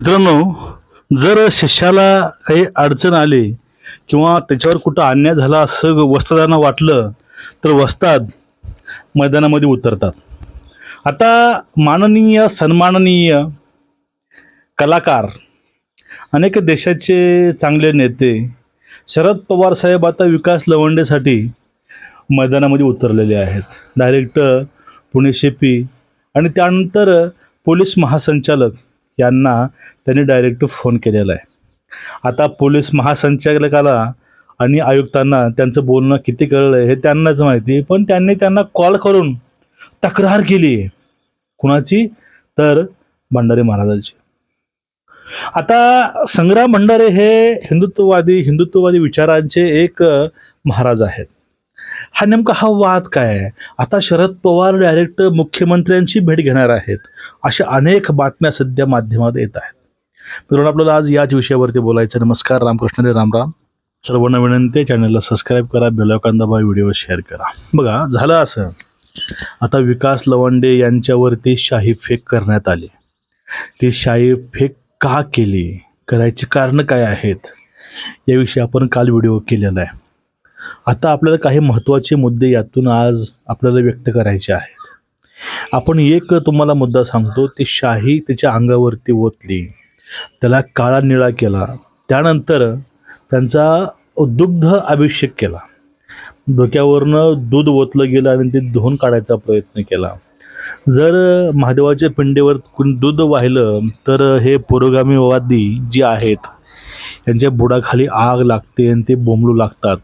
मित्रांनो, जर शिष्याला काही अडचण आली किंवा त्याच्यावर कुठं अन्याय झाला असं वस्तादांना वाटलं, तर वस्ताद मैदानामध्ये उतरतात. आता माननीय, सन्माननीय कलाकार, अनेक देशाचे चांगले नेते शरद पवार साहेब आता विकास लवंडेसाठी मैदानामध्ये उतरलेले आहेत. डायरेक्ट पुणे शेपी आणि त्यानंतर पोलीस महासंचालक यांना त्यांनी डायरेक्ट फोन केलेला आहे. आता पोलीस महासंचालकाला आणि आयुक्तांना त्यांचं बोलणं किती कळलं हे त्यांनाच माहिती, पण त्यांनी त्यांना कॉल करून तक्रार केली आहे. कुणाची? तर भंडारे महाराजांची. आता संग्राम भंडारे हे हिंदुत्ववादी विचारांचे एक महाराज आहेत. हा नेमका वाद काय आहे? आता शरद पवार डायरेक्ट मुख्यमंत्र्यांची भेट घेणार आहेत, अशा अनेक बातम्या सध्या माध्यमात येत आहेत. मित्रांनो, आपल्याला आज याच विषयावरती बोलायचं. नमस्कार, रामकृष्ण रे राम. सर्वांना विनंती, चॅनलला सबस्क्राईब करा, बेल आयकॉन दाबा, व्हिडिओ शेअर करा. बघा, झालं असं, आता विकास लवंडे यांच्यावरती शाही फेक करण्यात आली. ती शाही फेक का केली, करायची कारणं काय आहेत, याविषयी आपण काल व्हिडिओ केलेला आहे. आता आपल्याला काही महत्त्वाचे मुद्दे यातून आज आपल्याला व्यक्त करायचे आहेत. आपण एक तुम्हाला मुद्दा सांगतो. ती शाही त्याच्या अंगावरती ओतली, त्याला काळा निळा केला, त्यानंतर त्यांचा दुग्ध अभिषेक केला. डोक्यावरनं दूध ओतलं गेलं आणि ते धुवून काढायचा प्रयत्न केला. जर महादेवाच्या पिंडीवर दूध वाहिलं तर हे पुरोगामीवादी जे आहेत यांच्या बुडाखाली आग लागते आणि ते बोंबलू लागतात.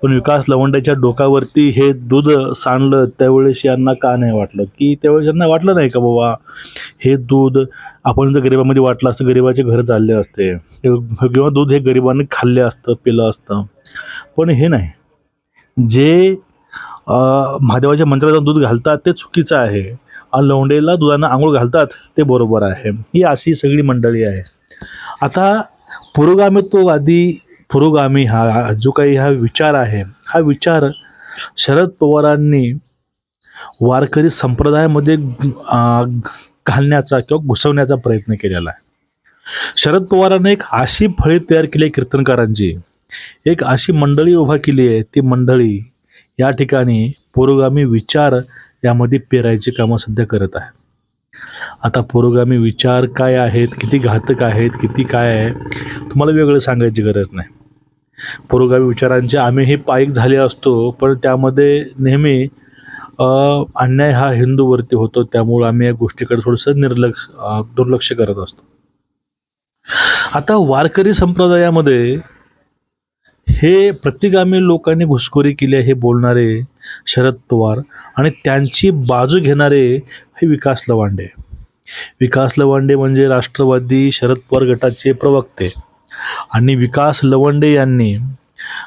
पण विकास लवंड्याच्या डोक्यावरती हे दूध सांडलं त्यावेळेस यांना का नाही वाटलं? की त्यावेळेस यांना वाटलं नाही का बाबा हे दूध आपण जर गरिबामध्ये वाटलं असतं, गरिबाचे घर चालले असते किंवा दूध हे गरिबांनी खाल्ले असतं, पिलं असतं. पण हे नाही, जे महादेवाच्या मंत्राचं दूध घालतात ते चुकीचं आहे आणि लवंडेला दुधानं आंघोळ घालतात ते बरोबर आहे. ही अशी सगळी मंडळी आहे. आता पुरोगामी हा जो काही हा विचार आहे, हा विचार शरद पवारांनी वारकरी संप्रदायामध्ये घालण्याचा किंवा घुसवण्याचा प्रयत्न केलेला आहे. शरद पवारांनी एक अशी फळी तयार केली आहे कीर्तनकारांची, एक अशी मंडळी उभा केली आहे. ती मंडळी या ठिकाणी पुरोगामी विचार यामध्ये पेरायची कामं सध्या करत आहे. आता पुरोगामी विचार काय आहेत, किती घातक आहेत, किती काय आहे, तुम्हाला वेगळं सांगायची गरज नाही. पुरोगामी विचारांचे आम्हीही पायिक झाले असतो, पण त्यामध्ये नेहमी अन्याय हा हिंदूवरती होतो, त्यामुळे आम्ही या गोष्टीकडे थोडंसं दुर्लक्ष करत असतो. आता वारकरी संप्रदायामध्ये हे प्रतिगामी लोकांनी घुसखोरी केली आहे हे बोलणारे शरद पवार आणि त्यांची बाजू घेणारे हे विकास लवांडे. विकास लवांडे म्हणजे राष्ट्रवादी शरद पवार गटाचे प्रवक्ते. आणि विकास लवंडे यांनी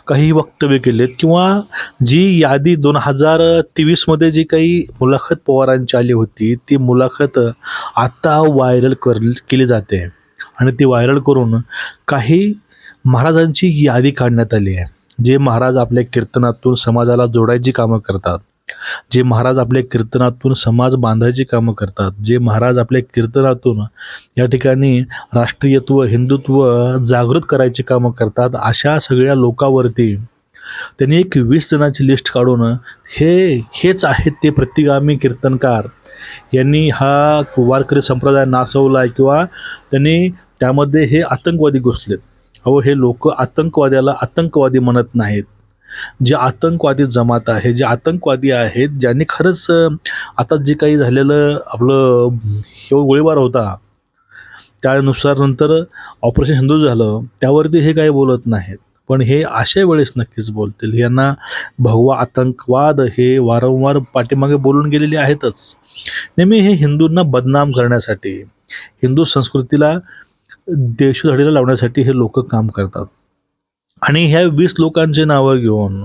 काही वक्तव्य केलेत किंवा जी यादी 2023मध्ये जी काही मुलाखत पवारांची आली होती, ती मुलाखत आता व्हायरल केली जाते आणि ती व्हायरल करून काही महाराजांची यादी काढण्यात आली आहे. जे महाराज आपल्या कीर्तनातून समाजाला जोडायची कामं करतात, जे महाराज आपल्या कीर्तनातून समाज बांधायची कामं करतात, जे महाराज आपल्या कीर्तनातून या ठिकाणी राष्ट्रीयत्व, हिंदुत्व जागृत करायची कामं करतात, अशा सगळ्या लोकांवरती त्यांनी एक 20 जणांची लिस्ट काढून हेच आहेत ते प्रतिगामी कीर्तनकार, यांनी हा वारकरी संप्रदाय नासवला आहे किंवा त्यांनी त्यामध्ये हे आतंकवादी घुसलेत. अहो, हे लोक आतंकवाद्याला आतंकवादी म्हणत नाहीत. जे आतंकवादी जमात आहे, जे आतंकवादी आहेत, ज्यांनी खरंच आता जे काही झालेलं आपलं गोळीबार होता त्यानुसार नंतर ऑपरेशन सिंधूर झालं, त्यावरती हे काही बोलत नाहीत. पण हे अशा वेळेस नक्कीच बोलतील. यांना भगवा आतंकवाद हे वारंवार पाठीमागे बोलून गेलेले आहेतच. नेहमी हे हिंदूंना बदनाम करण्यासाठी, हिंदू संस्कृतीला देशधडीला लावण्यासाठी हे लोक काम करतात. आणि ह्या 20 लोकांचे नावं घेऊन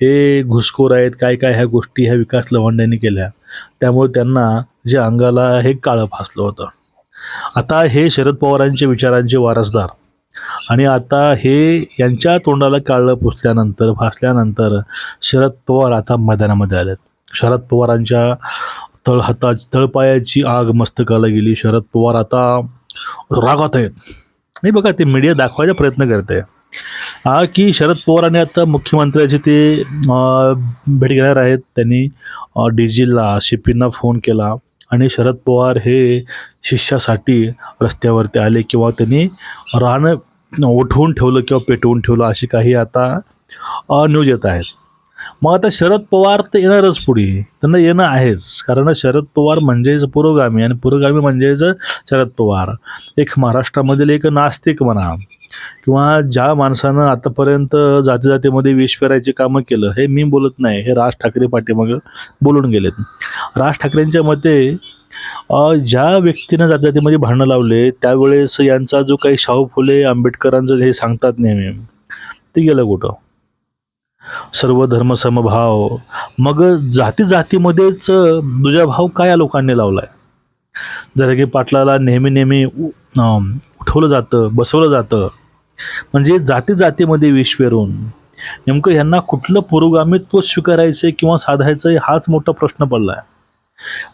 हे घुसखोर आहेत, काय काय ह्या गोष्टी ह्या विकास लवंड्यांनी केल्या, त्यामुळे त्यांना जे अंगाला हे काळं फासलं होतं. आता हे शरद पवारांच्या विचारांचे वारसदार आणि आता हे यांच्या तोंडाला काळं फासल्यानंतर शरद पवार आता मैदानामध्ये आलेत. शरद पवारांच्या तळपायाची आग मस्तकाला गेली. शरद पवार आता रागात आहेत. नाही बघा, ते मीडिया दाखवायचा प्रयत्न करते की शरद पवारांनी आता मुख्यमंत्र्याची ते भेट घेणार आहेत. त्यांनी डी जीला शिपींना फोन केला आणि शरद पवार हे शिष्यासाठी रस्त्यावरती आले किंवा त्यांनी रान उठवून ठेवलं किंवा पेटवून ठेवलं, अशी काही आता न्यूज येत आहेत. मग आता शरद पवार तर येणारच पुढे, त्यांना येणं आहेच. कारण शरद पवार म्हणजेच पुरोगामी आणि पुरोगामी म्हणजेच शरद पवार. एक महाराष्ट्रामधील एक नास्तिक म्हणा किंवा ज्या माणसानं आतापर्यंत जाती जातीमध्ये विष पेरायचे कामं केलं, हे मी बोलत नाही, हे राज ठाकरे पाठीमागं बोलून गेलेत. राज ठाकरेंच्या मते ज्या व्यक्तीनं जाती जातीमध्ये भांडणं लावले त्यावेळेस यांचा जो काही शाहू फुले आंबेडकरांचं हे सांगतात नेहमी, ते गेलं कुठं? सर्व धर्म समभाव. मग जाती जातीमध्येच दुजाभाव काय या लोकांनी लावलाय? जरांगे पाटलाला नेहमी नेहमी उठवलं जातं, बसवलं जातं, म्हणजे जाती जातीमध्ये विष पेरून नेमकं यांना कुठलं पुरोगामित्व स्वीकारायचं किंवा साधायचं, हाच मोठा प्रश्न पडला आहे.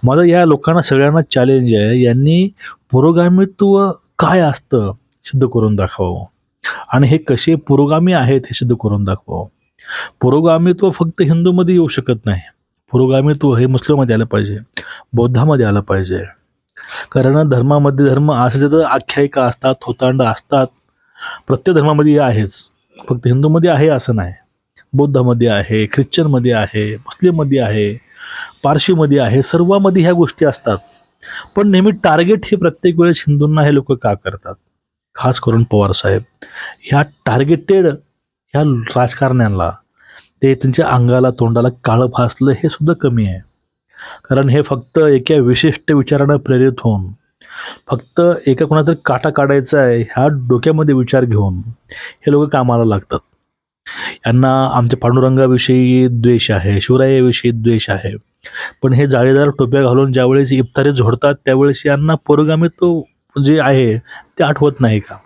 मला या लोकांना सगळ्यांना चॅलेंज आहे, यांनी पुरोगामित्व काय असतं सिद्ध करून दाखवावं आणि हे कसे पुरोगामी आहेत हे सिद्ध करून दाखवावं. पुरोगामित्व फक्त हिंदूमध्ये येऊ शकत नाही. पुरोगामित्व हे मुस्लिममध्ये आलं पाहिजे, बौद्धामध्ये आलं पाहिजे. कारण धर्मामध्ये धर्म असे तर आख्यायिका असतात, थोतांड असतात, प्रत्येक धर्मामध्ये आहेच. फक्त हिंदूमध्ये आहे असं नाही, बौद्धामध्ये आहे, ख्रिश्चनमध्ये आहे, मुस्लिममध्ये आहे, पारशीमध्ये आहे, सर्वामध्ये ह्या गोष्टी असतात. पण नेहमी टार्गेट हे प्रत्येक वेळेस हिंदूंना हे लोक का करतात? खास करून पवारसाहेब ह्या टार्गेटेड ह्या राजकारण्यांना ते त्यांच्या अंगाला तोंडाला काळं फासलं हे सुद्धा कमी आहे. कारण हे फक्त एका विशिष्ट विचारानं प्रेरित होऊन, फक्त एका कोणातरी काटा काढायचा आहे ह्या डोक्यामध्ये विचार घेऊन हे लोक कामाला लागतात. यांना आमच्या पांडुरंगाविषयी द्वेष आहे, शिवरायाविषयी द्वेष आहे, पण हे जाळीदार टोप्या घालून ज्यावेळेस इफ्तारी झोडतात त्यावेळेस यांना पुरोगामित्व जे आहे ते आठवत नाही का?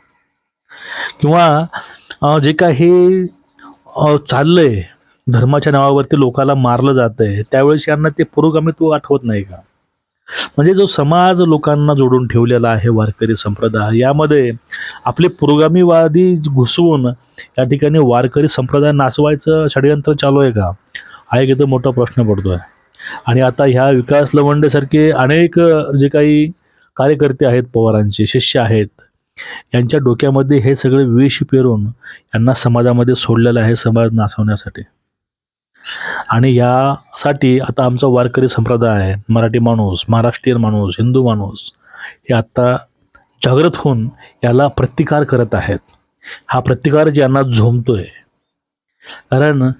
किंवा जे काही चाललंय, धर्माच्या नावावरती लोकाला मारलं जातंय, त्यावेळेस यांना ते पुरोगामित्व आठवत नाही का? म्हणजे जो समाज लोकांना जोडून ठेवलेला आहे वारकरी संप्रदाय, यामध्ये आपले पुरोगामीवादी घुसवून या ठिकाणी वारकरी संप्रदाय नाचवायचं षडयंत्र चालू आहे का? हा एक एकदम मोठा प्रश्न पडतो आहे. आणि आता ह्या विकास लवंडेसारखे अनेक जे काही कार्यकर्ते आहेत, पवारांचे शिष्य आहेत, यांच्या डोक्यामध्ये हे सगळे विष पेरून यांना समाजामध्ये सोडलेलं आहे, समाज नाचवण्यासाठी. आणि यासाठी आता आमचा वारकरी संप्रदाय, मराठी माणूस, महाराष्ट्रीयन माणूस, हिंदू माणूस हे आता जागृत होऊन याला प्रतिकार करत आहेत. हा प्रतिकार ज्यांना झोंबतोय, कारण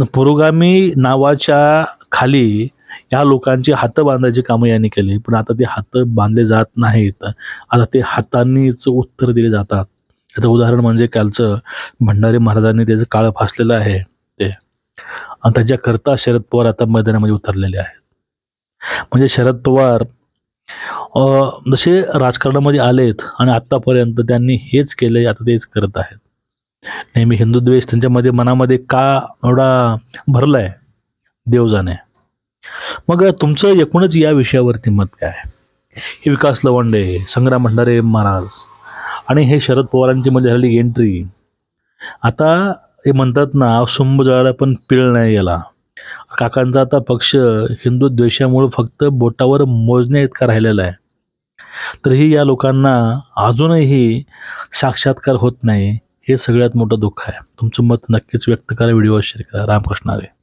पुरोगामी नावाच्या खाली या लोकांची हातं बांधायची कामं यांनी केली, पण आता ते हातं बांधले जात नाहीत. आता ते हातांनीच उत्तर दिले जातात. याचं उदाहरण म्हणजे कालचं भंडारी महाराजांनी त्याचं काळं फासलेलं आहे ते, आणि त्याच्याकरता शरद पवार आता मैदानामध्ये उतरलेले आहेत. म्हणजे शरद पवार जसे राजकारणामध्ये आलेत आणि आत्तापर्यंत त्यांनी हेच केले, आता तेच करत आहेत. नेहमी हिंदू द्वेष त्यांच्यामध्ये मनामध्ये का एवढा भरला आहे देव जाणे. मग तुमचं एकूणच या विषयावरती मत काय? हे विकास लवंडे, संग्राम भंडारे महाराज आणि हे शरद पवारांची मध्ये झालेली एंट्री, आता हे म्हणतात ना, सुंब जळाला पण पीळ नाही गेला. काकांचा आता पक्ष हिंदू द्वेषामुळे फक्त बोटावर मोजण्या इतका राहिलेला आहे. तरीही या लोकांना अजूनही साक्षात्कार होत नाही, हे सगळ्यात मोठं दुःख आहे. तुमचं मत नक्कीच व्यक्त करा, व्हिडिओ शेअर करा. रामकृष्ण हरी.